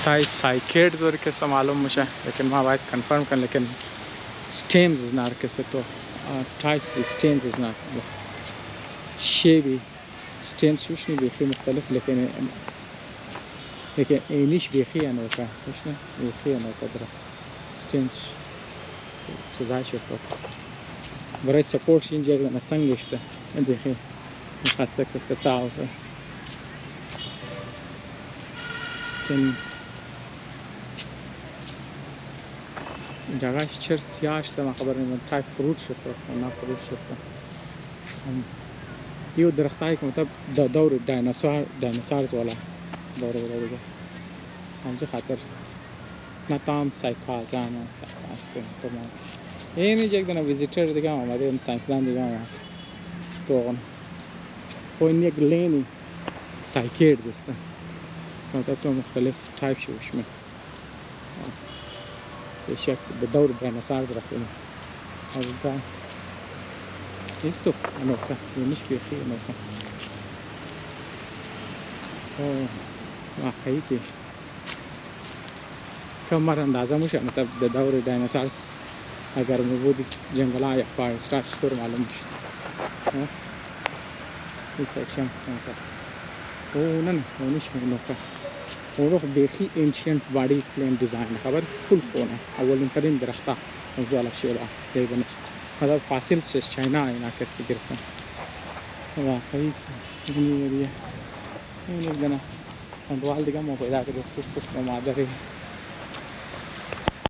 تای سایکیڈز और किस्सा मालूम मुझे लेकिन मैं बात कंफर्म कर लेकिन stems is not किस्सा तो types stems is not शेबी stems وش नहीं بيخي مختلف लेकिन إيش بيخي أنا وكا وش نه بيخي أنا وكدرة stems چیزای شرطه برای سپورت اینجا اگر نسنگش ده بيخي خسته کسته تاو كان جاگاش چر سیاه شده ما خبر نیم تای فروت شده نه فروت شده یو درختایی که مطلب دور دایناسورز والا دور دیگه همچه خاطر نه تام سایکازانا سایکاز که تمام اینی یک دونه ویزیتر دیگه آمده این ساینسدان دیگه آمد استوغن خو این یک لینی سایکیدز است مطلب تو مختلف تایپ شوش من بشك بدور الديناصورز رافضين هذا يستخ انوكا مش بيخي انوكا اوه واقعي كم مرة اندازه مش مطلب دور الديناصورز اگر موجود جنگلا یا فایر ستارت شطور معلوم مش ها این سیکشن اوه نه مش انوكا وروح بيخي ancient body plan design خبر فول كونه اول ترين درخته موضوع على الشيء ده بنش هذا فاصل شيء چاينا هنا كاست گرفتن واقعي يعني يعني بدنا اندوال دیگه مو پیدا کرد پشت ما داره